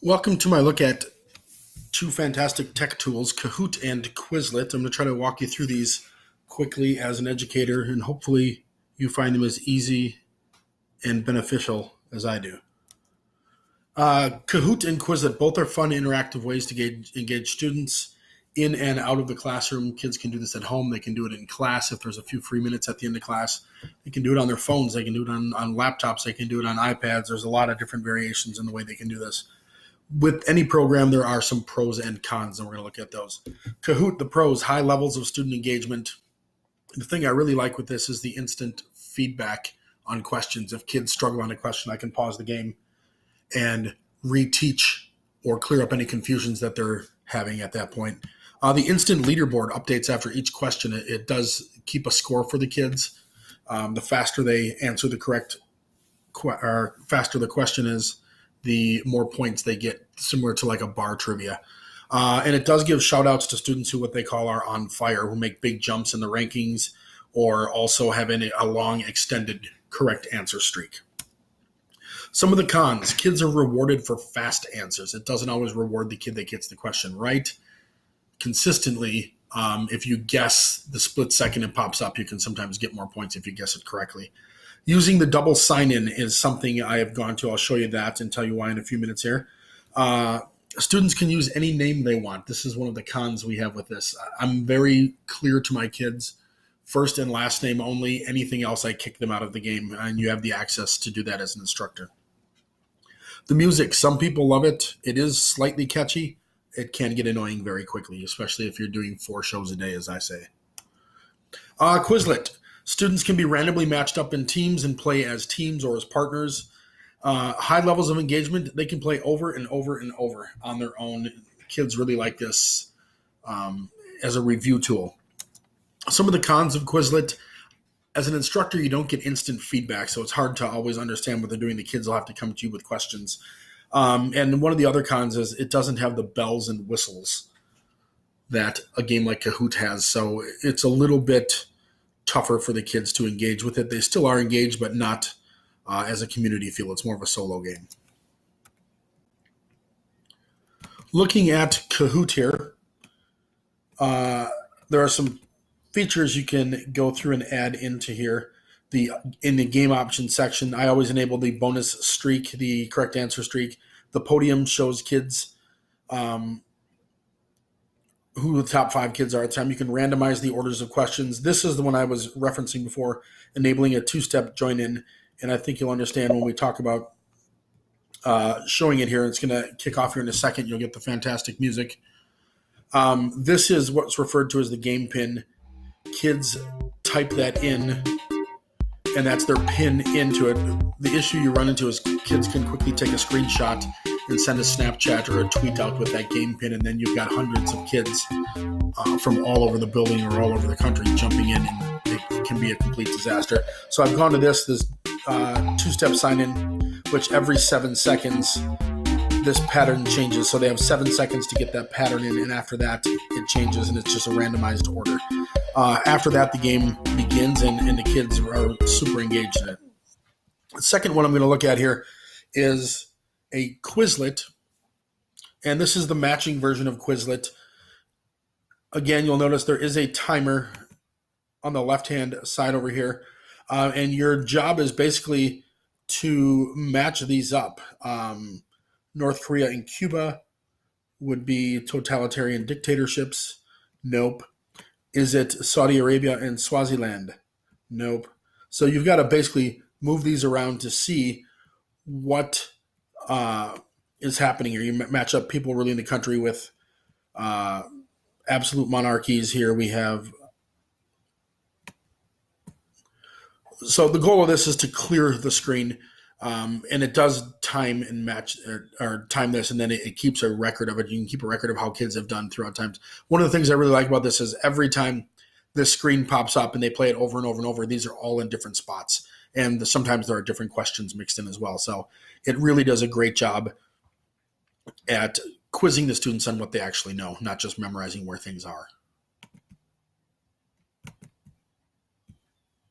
Welcome to my look at two fantastic tech tools, Kahoot and Quizlet. I'm going to try to walk you through these quickly as an educator, and hopefully you find them as easy and beneficial as I do. Kahoot and Quizlet, both are fun, interactive ways to engage students in and out of the classroom. Kids can do this at home. They can do it in class if there's a few free minutes at the end of class. They can do it on their phones. They can do it on laptops. They can do it on iPads. There's a lot of different variations in the way they can do this. With any program, there are some pros and cons, and we're going to look at those. Kahoot, the pros, high levels of student engagement. The thing I really like with this is the instant feedback on questions. If kids struggle on a question, I can pause the game and reteach or clear up any confusions that they're having at that point. The instant leaderboard updates after each question. It does keep a score for the kids. The faster they answer the correct or faster the question is, the more points they get, similar to like a bar trivia. And it does give shout outs to students who what they call are on fire, who make big jumps in the rankings or also have a long extended correct answer streak. Some of the cons, kids are rewarded for fast answers. It doesn't always reward the kid that gets the question right consistently. If you guess the split second it pops up, you can sometimes get more points if you guess it correctly. Using the double sign-in is something I have gone to. I'll show you that and tell you why in a few minutes here. Students can use any name they want. This is one of the cons we have with this. I'm very clear to my kids, first and last name only. Anything else, I kick them out of the game, and you have the access to do that as an instructor. The music, some people love it. It is slightly catchy. It can get annoying very quickly, especially if you're doing 4 shows a day, as I say. Quizlet. Students can be randomly matched up in teams and play as teams or as partners. High levels of engagement. They can play over and over and over on their own. Kids really like this as a review tool. Some of the cons of Quizlet. As an instructor, you don't get instant feedback, so it's hard to always understand what they're doing. The kids will have to come to you with questions. And one of the other cons is it doesn't have the bells and whistles that a game like Kahoot has. So it's a little bit tougher for the kids to engage with it. They still are engaged, but not as a community feel. It's more of a solo game. Looking at Kahoot here, there are some features you can go through and add into here. In the game options section, I always enable the bonus streak, the correct answer streak. The podium shows kids who the top 5 kids are at the time. You can randomize the orders of questions. This is the one I was referencing before, enabling a 2-step join in. And I think you'll understand when we talk about showing it here. It's going to kick off here in a second. You'll get the fantastic music. This is what's referred to as the game pin. Kids type that in, and that's their pin into it. The issue you run into is kids can quickly take a screenshot and send a Snapchat or a tweet out with that game pin, and then you've got hundreds of kids from all over the building or all over the country jumping in, and it can be a complete disaster. So I've gone to this 2-step sign-in, which every 7 seconds this pattern changes. So they have 7 seconds to get that pattern in, and after that it changes, and it's just a randomized order. After that, the game begins, and the kids are super engaged in it. The second one I'm going to look at here is a Quizlet, and this is the matching version of Quizlet. Again, you'll notice there is a timer on the left-hand side over here, and your job is basically to match these up. North Korea and Cuba would be totalitarian dictatorships. Nope. Is it Saudi Arabia and Swaziland? Nope. So you've got to basically move these around to see what is happening here. You match up people really in the country with absolute monarchies here. We have. So the goal of this is to clear the screen, and it does time and match or time this, and then it keeps a record of it. You can keep a record of how kids have done throughout times. One of the things I really like about this is every time this screen pops up and they play it over and over and over, these are all in different spots. And sometimes there are different questions mixed in as well. So it really does a great job at quizzing the students on what they actually know, not just memorizing where things are.